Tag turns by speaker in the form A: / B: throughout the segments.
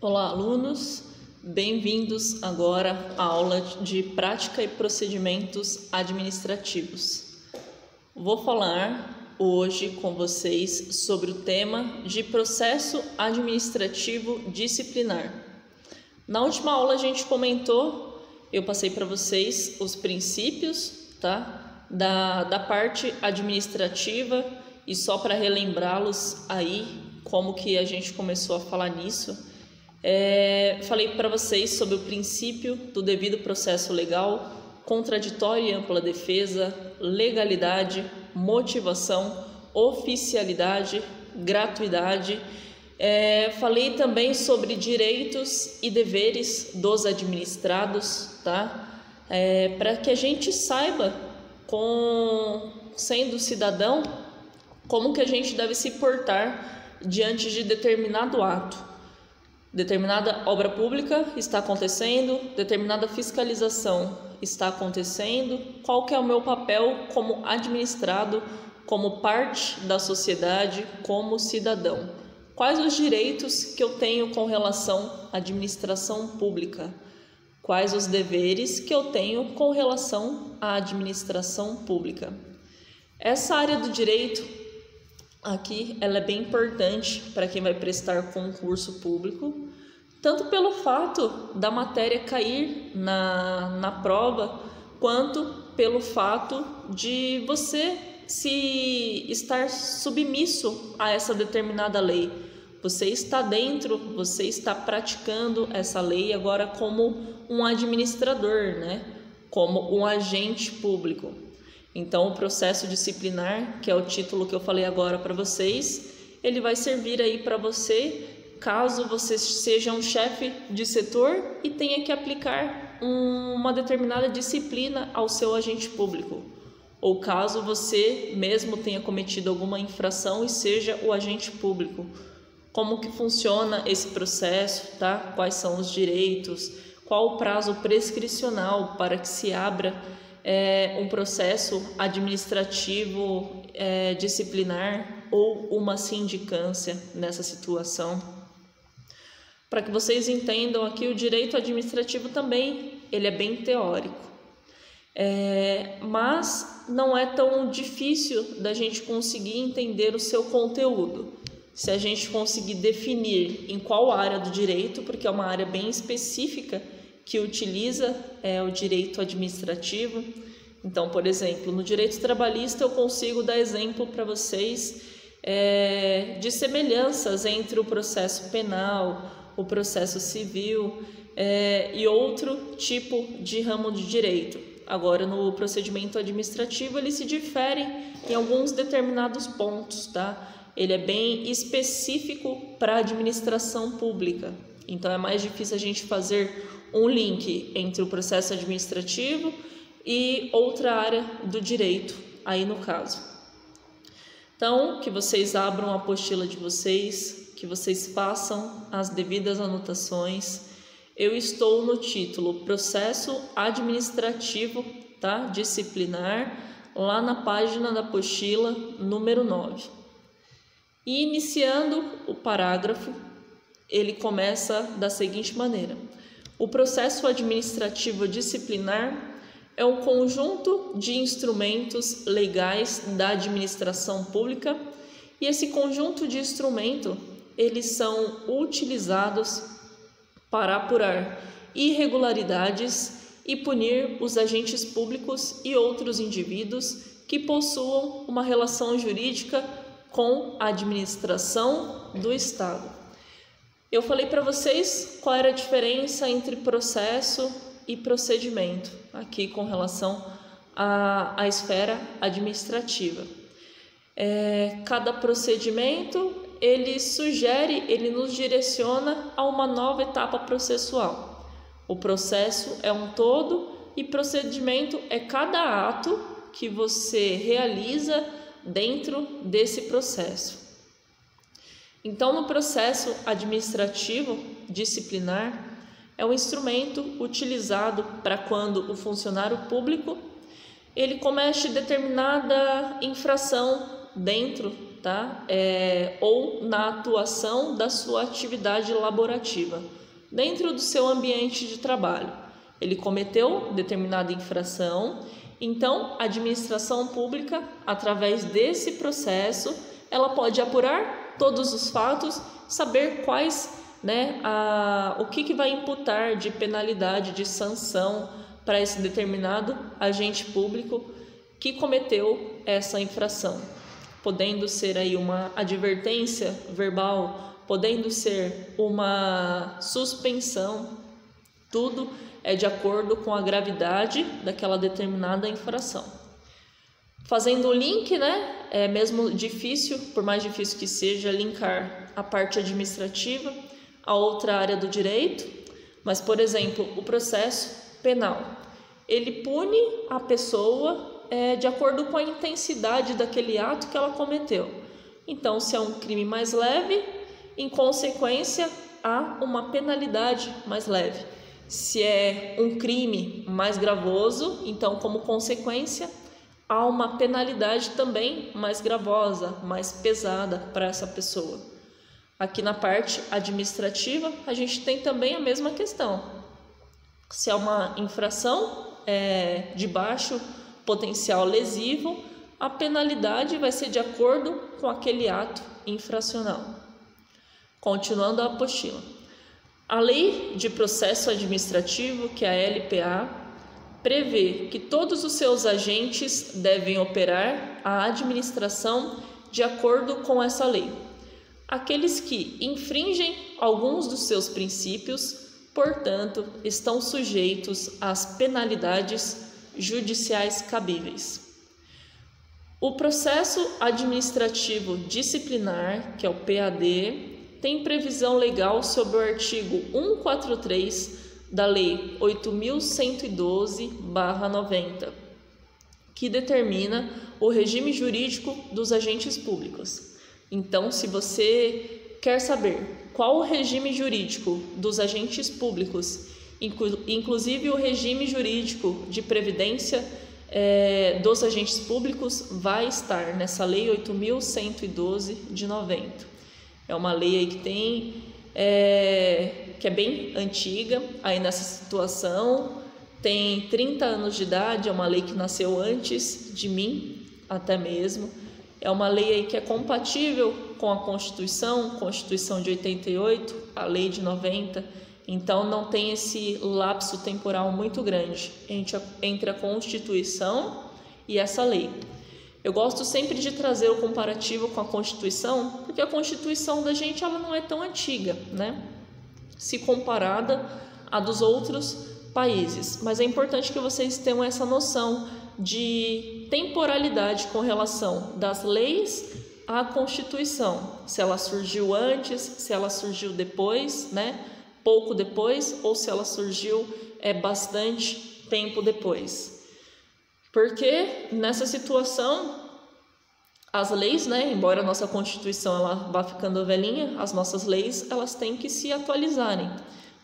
A: Olá, alunos! Bem-vindos agora à aula de Prática e Procedimentos Administrativos. Vou falar hoje com vocês sobre o tema de Processo Administrativo Disciplinar. Na última aula a gente comentou, eu passei para vocês os princípios, da parte administrativa, e só para relembrá-los aí como que a gente começou a falar nisso. Falei para vocês sobre o princípio do devido processo legal, contraditória e ampla defesa, legalidade, motivação, oficialidade, gratuidade. Falei também sobre direitos e deveres dos administrados, para que a gente saiba, sendo cidadão, como que a gente deve se portar diante de determinado ato. Determinada obra pública está acontecendo, determinada fiscalização está acontecendo, qual que é o meu papel como administrado, como parte da sociedade, como cidadão? Quais os direitos que eu tenho com relação à administração pública? Quais os deveres que eu tenho com relação à administração pública? Essa área do direito aqui, ela é bem importante para quem vai prestar concurso público, tanto pelo fato da matéria cair na prova, quanto pelo fato de você estar submisso a essa determinada lei. Você está dentro, você está praticando essa lei agora como um administrador, como um agente público. Então, o processo disciplinar, que é o título que eu falei agora para vocês, ele vai servir aí para você, caso você seja um chefe de setor e tenha que aplicar uma determinada disciplina ao seu agente público, ou caso você mesmo tenha cometido alguma infração e seja o agente público. Como que funciona esse processo, Quais são os direitos, qual o prazo prescricional para que se abra um processo administrativo disciplinar ou uma sindicância nessa situação. Para que vocês entendam aqui, o direito administrativo também ele é bem teórico, mas não é tão difícil da gente conseguir entender o seu conteúdo, se a gente conseguir definir em qual área do direito, porque é uma área bem específica que utiliza o direito administrativo. Então, por exemplo, no direito trabalhista eu consigo dar exemplo para vocês de semelhanças entre o processo penal, o processo civil e outro tipo de ramo de direito. Agora, no procedimento administrativo, ele se difere em alguns determinados pontos, Ele é bem específico para a administração pública. Então, é mais difícil a gente fazer um link entre o processo administrativo e outra área do direito, aí no caso. Então, que vocês abram a apostila de vocês, que vocês façam as devidas anotações. Eu estou no título Processo Administrativo, Disciplinar, lá na página da apostila número 9. E iniciando o parágrafo, ele começa da seguinte maneira: o processo administrativo disciplinar é um conjunto de instrumentos legais da administração pública, e esse conjunto de instrumentos, eles são utilizados para apurar irregularidades e punir os agentes públicos e outros indivíduos que possuam uma relação jurídica com a administração do Estado. Eu falei para vocês qual era a diferença entre processo e procedimento, aqui com relação à esfera administrativa. Cada procedimento, ele nos direciona a uma nova etapa processual. O processo é um todo e procedimento é cada ato que você realiza dentro desse processo. Então, no processo administrativo disciplinar, é um instrumento utilizado para quando o funcionário público ele comete determinada infração dentro tá? Ou na atuação da sua atividade laborativa, dentro do seu ambiente de trabalho. Ele cometeu determinada infração, então a administração pública, através desse processo, ela pode apurar todos os fatos, saber quais, o que vai imputar de penalidade, de sanção para esse determinado agente público que cometeu essa infração, podendo ser aí uma advertência verbal, podendo ser uma suspensão, tudo é de acordo com a gravidade daquela determinada infração. Fazendo o link, é mesmo difícil, por mais difícil que seja, linkar a parte administrativa a outra área do direito, mas, por exemplo, o processo penal, ele pune a pessoa de acordo com a intensidade daquele ato que ela cometeu. Então, se é um crime mais leve, em consequência, há uma penalidade mais leve. Se é um crime mais gravoso, então, como consequência, há uma penalidade também mais gravosa, mais pesada para essa pessoa. Aqui na parte administrativa, a gente tem também a mesma questão. Se é uma infração de baixo potencial lesivo, a penalidade vai ser de acordo com aquele ato infracional. Continuando a apostila. A Lei de Processo Administrativo, que é a LPA, prevê que todos os seus agentes devem operar a administração de acordo com essa lei. Aqueles que infringem alguns dos seus princípios, portanto, estão sujeitos às penalidades judiciais cabíveis. O processo administrativo disciplinar, que é o PAD, tem previsão legal sobre o artigo 143 da Lei 8.112/90, que determina o regime jurídico dos agentes públicos. Então, se você quer saber qual o regime jurídico dos agentes públicos, inclusive o regime jurídico de previdência dos agentes públicos, vai estar nessa Lei 8.112/90. É uma lei aí que é bem antiga, aí nessa situação, tem 30 anos de idade, é uma lei que nasceu antes de mim, até mesmo. É uma lei aí que é compatível com a Constituição de 88, a Lei de 90, então não tem esse lapso temporal muito grande entre a Constituição e essa lei. Eu gosto sempre de trazer o comparativo com a Constituição, porque a Constituição da gente ela não é tão antiga, se comparada à dos outros países. Mas é importante que vocês tenham essa noção de temporalidade com relação das leis à Constituição. Se ela surgiu antes, se ela surgiu depois, pouco depois, ou se ela surgiu bastante tempo depois. Porque nessa situação, as leis, embora a nossa Constituição ela vá ficando velhinha, as nossas leis elas têm que se atualizarem.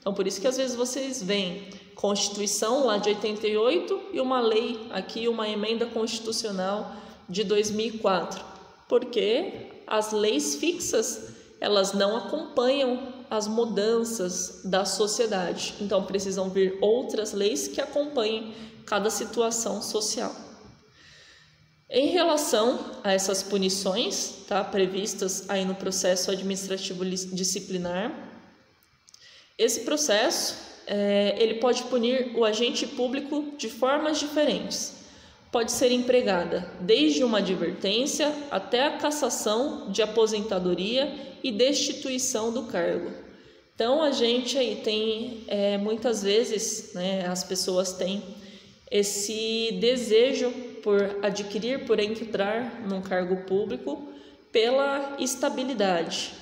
A: Então, por isso que às vezes vocês veem Constituição lá de 88 e uma lei aqui, uma emenda constitucional de 2004. Porque as leis fixas, elas não acompanham as mudanças da sociedade. Então, precisam vir outras leis que acompanhem cada situação social. Em relação a essas punições, previstas aí no processo administrativo disciplinar, esse processo, ele pode punir o agente público de formas diferentes. Pode ser empregada desde uma advertência até a cassação de aposentadoria e destituição do cargo. Então, a gente aí tem, muitas vezes, as pessoas têm esse desejo por adquirir, por entrar num cargo público pela estabilidade,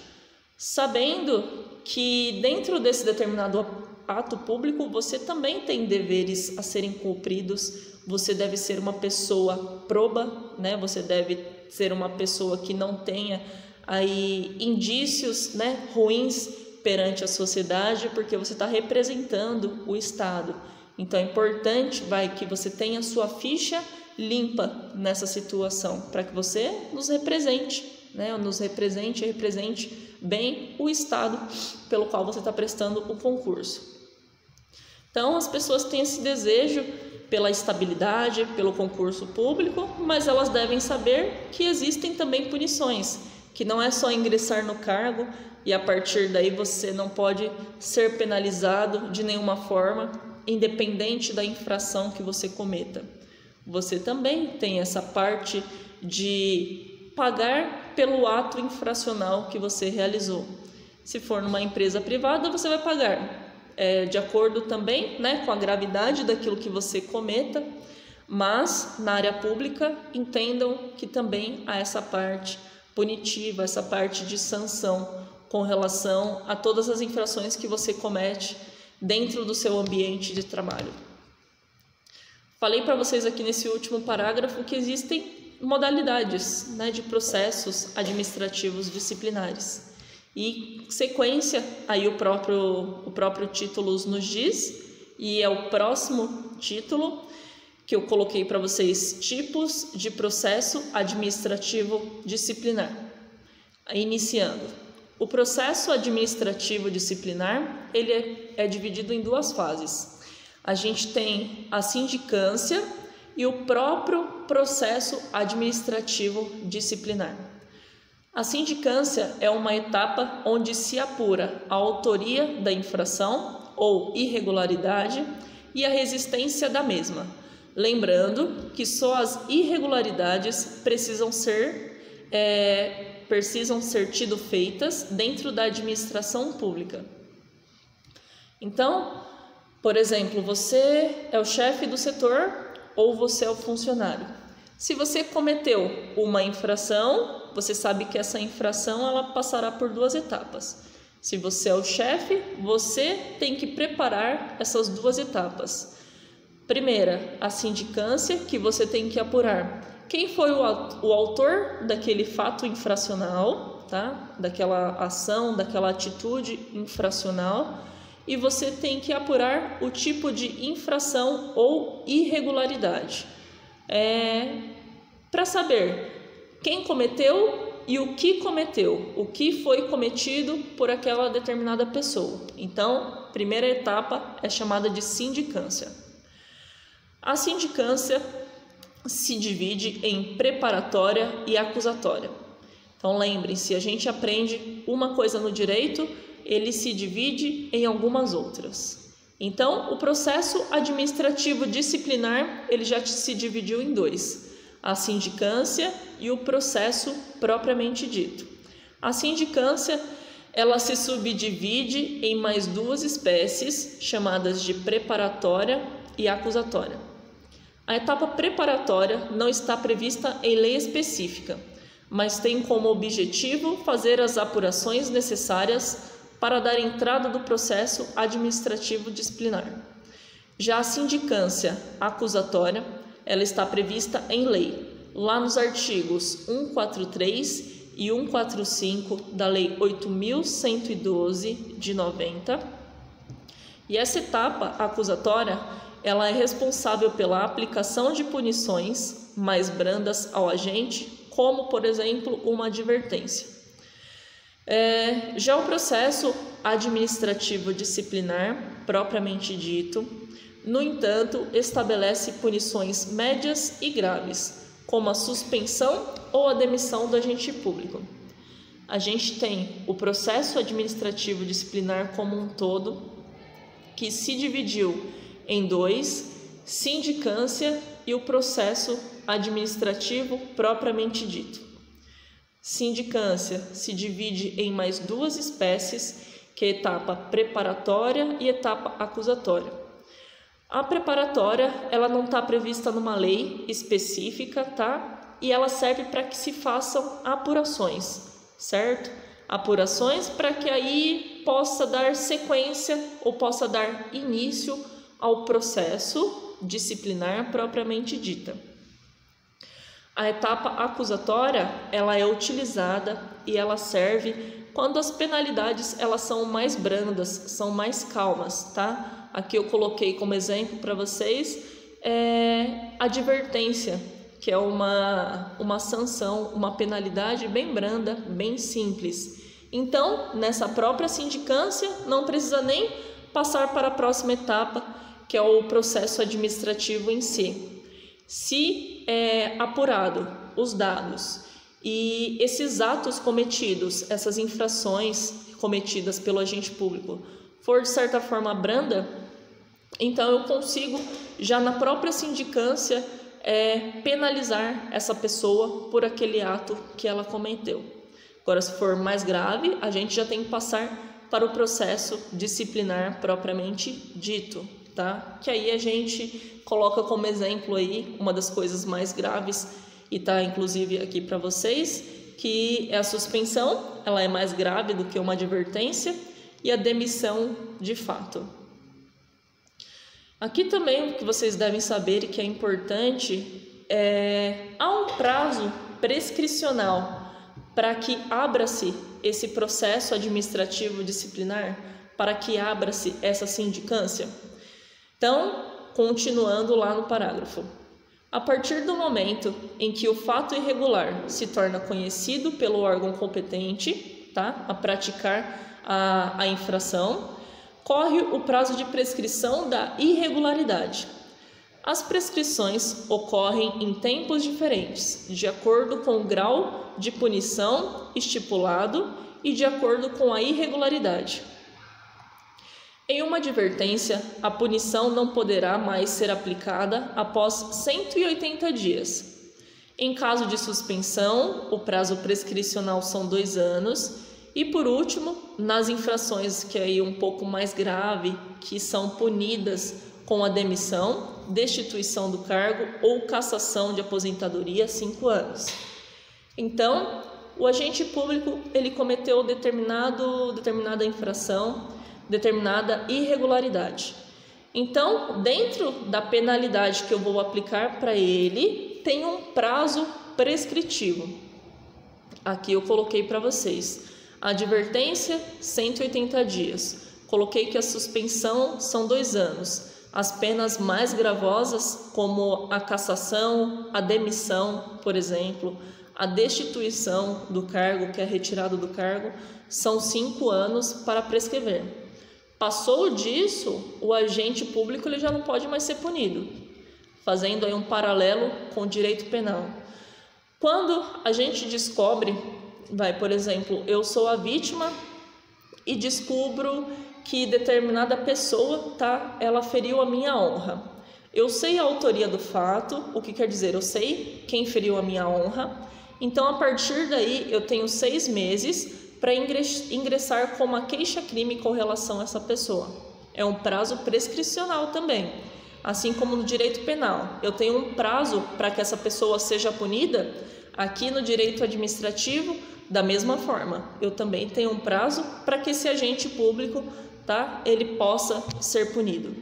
A: sabendo que dentro desse determinado ato público você também tem deveres a serem cumpridos. Você deve ser uma pessoa proba, Você deve ser uma pessoa que não tenha aí indícios, ruins perante a sociedade, porque você está representando o Estado. Então é importante que você tenha a sua ficha limpa nessa situação, para que você nos represente né, nos represente bem o estado pelo qual você está prestando o concurso. Então, as pessoas têm esse desejo pela estabilidade, pelo concurso público, mas elas devem saber que existem também punições, que não é só ingressar no cargo e a partir daí você não pode ser penalizado de nenhuma forma, independente da infração que você cometa. Você também tem essa parte de pagar pelo ato infracional que você realizou. Se for numa empresa privada, você vai pagar de acordo também, né, com a gravidade daquilo que você cometa, mas na área pública entendam que também há essa parte punitiva, essa parte de sanção com relação a todas as infrações que você comete dentro do seu ambiente de trabalho. Falei para vocês aqui nesse último parágrafo que existem modalidades, né, de processos administrativos disciplinares. E sequência, aí o próprio título nos diz, e é o próximo título que eu coloquei para vocês, tipos de processo administrativo disciplinar. Iniciando, o processo administrativo disciplinar, ele é dividido em duas fases. A gente tem a sindicância e o próprio processo administrativo disciplinar. A sindicância é uma etapa onde se apura a autoria da infração ou irregularidade e a resistência da mesma. Lembrando que só as irregularidades precisam ser tido feitas dentro da administração pública. Então, por exemplo, você é o chefe do setor ou você é o funcionário. Se você cometeu uma infração, você sabe que essa infração ela passará por duas etapas. Se você é o chefe, você tem que preparar essas duas etapas. Primeira, a sindicância, que você tem que apurar quem foi o autor daquele fato infracional, tá? Daquela ação, daquela atitude infracional, e você tem que apurar o tipo de infração ou irregularidade. Para saber quem cometeu e o que foi cometido por aquela determinada pessoa. Então, primeira etapa é chamada de sindicância. A sindicância se divide em preparatória e acusatória. Então, lembrem-se, a gente aprende uma coisa no direito, ele se divide em algumas outras. Então, o processo administrativo disciplinar, ele já se dividiu em dois: a sindicância e o processo propriamente dito. A sindicância, ela se subdivide em mais duas espécies, chamadas de preparatória e acusatória. A etapa preparatória não está prevista em lei específica, mas tem como objetivo fazer as apurações necessárias para dar entrada do processo administrativo disciplinar. Já a sindicância acusatória, ela está prevista em lei, lá nos artigos 143 e 145 da Lei 8.112 de 90. E essa etapa acusatória, ela é responsável pela aplicação de punições mais brandas ao agente, como, por exemplo, uma advertência. Já o processo administrativo disciplinar, propriamente dito, no entanto, estabelece punições médias e graves, como a suspensão ou a demissão do agente público. A gente tem o processo administrativo disciplinar como um todo, que se dividiu em dois: sindicância e o processo administrativo propriamente dito. Sindicância se divide em mais duas espécies, que é a etapa preparatória e etapa acusatória. A preparatória, ela não está prevista numa lei específica, tá? E ela serve para que se façam apurações, certo? Apurações para que aí possa dar sequência ou possa dar início ao processo disciplinar propriamente dita. A etapa acusatória, ela é utilizada e ela serve quando as penalidades elas são mais brandas, são mais calmas, tá? Aqui eu coloquei como exemplo para vocês advertência, que é uma sanção, uma penalidade bem branda, bem simples. Então, nessa própria sindicância, não precisa nem passar para a próxima etapa, que é o processo administrativo em si. Se é apurado os dados e esses atos cometidos, essas infrações cometidas pelo agente público, for de certa forma branda, então eu consigo já na própria sindicância penalizar essa pessoa por aquele ato que ela cometeu. Agora, se for mais grave, a gente já tem que passar para o processo disciplinar propriamente dito, tá? Que aí a gente coloca como exemplo aí uma das coisas mais graves, e tá inclusive aqui para vocês, que é a suspensão. Ela é mais grave do que uma advertência, e a demissão de fato. Aqui também o que vocês devem saber e que é importante há um prazo prescricional para que abra-se esse processo administrativo disciplinar, para que abra-se essa sindicância. Então, continuando lá no parágrafo. A partir do momento em que o fato irregular se torna conhecido pelo órgão competente, tá, a praticar a infração, corre o prazo de prescrição da irregularidade. As prescrições ocorrem em tempos diferentes, de acordo com o grau de punição estipulado e de acordo com a irregularidade. Em uma advertência, a punição não poderá mais ser aplicada após 180 dias. Em caso de suspensão, o prazo prescricional são 2 anos. E por último, nas infrações que é um pouco mais grave, que são punidas com a demissão, destituição do cargo ou cassação de aposentadoria, 5 anos. Então, o agente público ele cometeu determinada infração, determinada irregularidade. Então, dentro da penalidade que eu vou aplicar para ele, tem um prazo prescritivo. Aqui eu coloquei para vocês. A advertência, 180 dias. Coloquei que a suspensão são 2 anos. As penas mais gravosas, como a cassação, a demissão, por exemplo, a destituição do cargo, que é retirado do cargo, são 5 anos para prescrever. Passou disso, o agente público ele já não pode mais ser punido, fazendo aí um paralelo com o direito penal. Quando a gente descobre, por exemplo, eu sou a vítima e descubro que determinada pessoa, ela feriu a minha honra. Eu sei a autoria do fato, o que quer dizer? Eu sei quem feriu a minha honra. Então, a partir daí, eu tenho 6 meses para ingressar com uma queixa-crime com relação a essa pessoa. É um prazo prescricional também. Assim como no direito penal, eu tenho um prazo para que essa pessoa seja punida. Aqui no direito administrativo, da mesma forma, eu também tenho um prazo para que esse agente público, ele possa ser punido.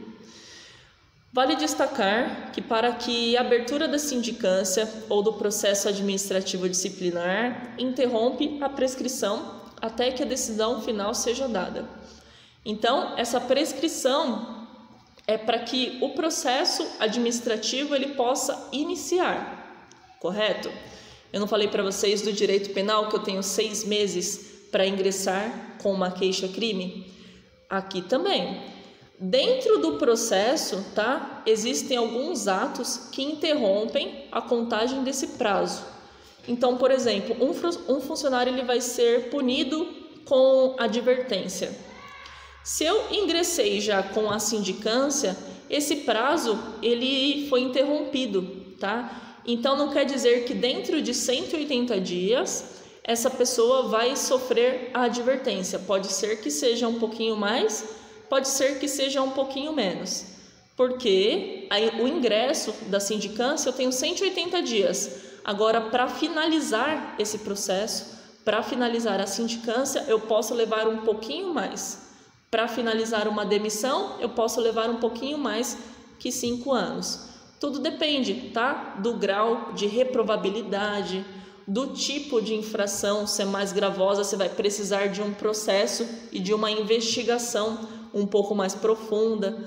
A: Vale destacar que para que a abertura da sindicância ou do processo administrativo disciplinar interrompe a prescrição até que a decisão final seja dada. Então, essa prescrição é para que o processo administrativo ele possa iniciar, correto? Eu não falei para vocês do direito penal que eu tenho 6 meses para ingressar com uma queixa-crime? Aqui também. Dentro do processo, existem alguns atos que interrompem a contagem desse prazo. Então, por exemplo, um funcionário ele vai ser punido com advertência. Se eu ingressei já com a sindicância, esse prazo ele foi interrompido, Então, não quer dizer que dentro de 180 dias, essa pessoa vai sofrer a advertência. Pode ser que seja um pouquinho mais, pode ser que seja um pouquinho menos. Porque o ingresso da sindicância eu tenho 180 dias. Agora, para finalizar esse processo, para finalizar a sindicância, eu posso levar um pouquinho mais. Para finalizar uma demissão, eu posso levar um pouquinho mais que 5 anos. Tudo depende, do grau de reprovabilidade, do tipo de infração, se é mais gravosa, você vai precisar de um processo e de uma investigação um pouco mais profunda,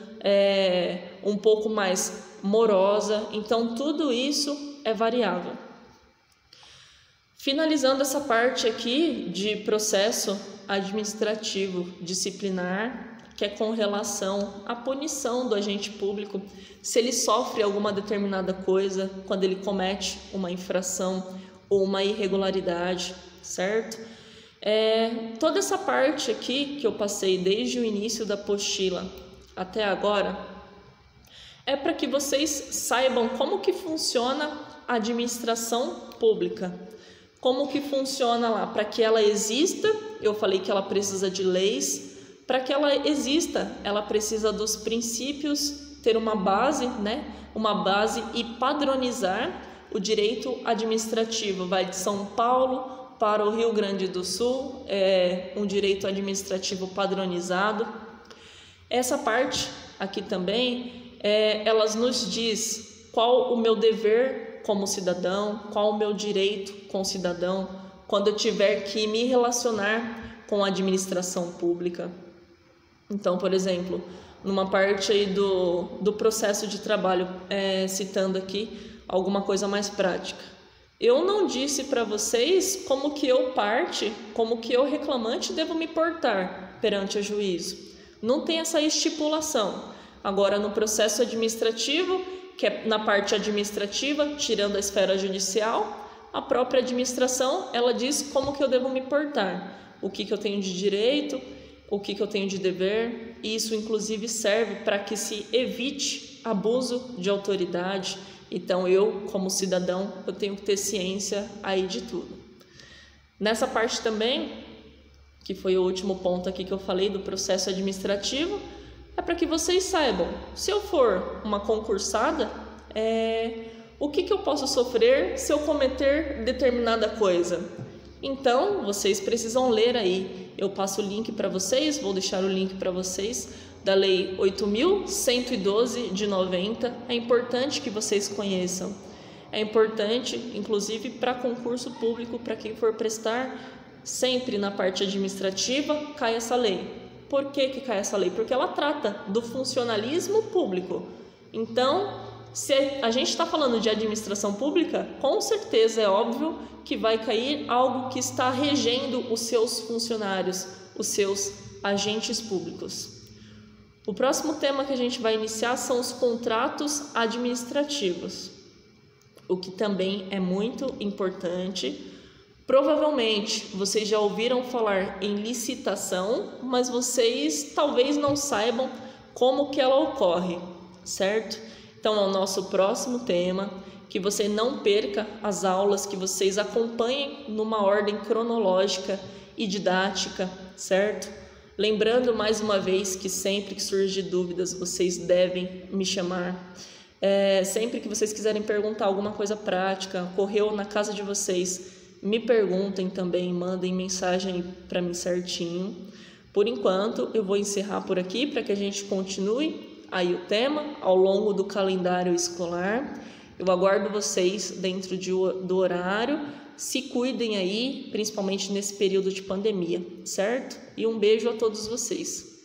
A: um pouco mais morosa. Então, tudo isso é variável. Finalizando essa parte aqui de processo administrativo disciplinar, que é com relação à punição do agente público, se ele sofre alguma determinada coisa, quando ele comete uma infração ou uma irregularidade, certo? Toda essa parte aqui que eu passei desde o início da apostila até agora, é para que vocês saibam como que funciona a administração pública, como que funciona lá, para que ela exista. Eu falei que ela precisa de leis. Para que ela exista, ela precisa dos princípios, ter uma base, né? Uma base e padronizar o direito administrativo. Vai de São Paulo para o Rio Grande do Sul, um direito administrativo padronizado. Essa parte aqui também, elas nos diz qual o meu dever como cidadão, qual o meu direito como cidadão, quando eu tiver que me relacionar com a administração pública. Então, por exemplo, numa parte aí do processo de trabalho, citando aqui alguma coisa mais prática. Eu não disse para vocês como que eu como que eu reclamante devo me portar perante o juízo. Não tem essa estipulação. Agora, no processo administrativo, que é na parte administrativa, tirando a esfera judicial, a própria administração, ela diz como que eu devo me portar, o que eu tenho de direito, o que eu tenho de dever. E isso inclusive serve para que se evite abuso de autoridade. Então eu, como cidadão, eu tenho que ter ciência aí de tudo. Nessa parte também, que foi o último ponto aqui que eu falei do processo administrativo, é para que vocês saibam, se eu for uma concursada, o que eu posso sofrer se eu cometer determinada coisa. Então, vocês precisam ler aí. Eu passo o link para vocês, vou deixar o link para vocês, da Lei 8.112 de 90. É importante que vocês conheçam. É importante, inclusive, para concurso público, para quem for prestar, sempre na parte administrativa, cai essa lei. Por que cai essa lei? Porque ela trata do funcionalismo público. Então, se a gente está falando de administração pública, com certeza é óbvio que vai cair algo que está regendo os seus funcionários, os seus agentes públicos. O próximo tema que a gente vai iniciar são os contratos administrativos, o que também é muito importante. Provavelmente vocês já ouviram falar em licitação, mas vocês talvez não saibam como que ela ocorre, certo? Então é o nosso próximo tema, que você não perca as aulas, que vocês acompanhem numa ordem cronológica e didática, certo? Lembrando mais uma vez que sempre que surgir dúvidas, vocês devem me chamar. Sempre que vocês quiserem perguntar alguma coisa prática, ocorreu na casa de vocês, me perguntem também, mandem mensagem para mim certinho. Por enquanto, eu vou encerrar por aqui para que a gente continue aí o tema ao longo do calendário escolar. Eu aguardo vocês dentro do horário. Se cuidem aí, principalmente nesse período de pandemia, certo? E um beijo a todos vocês.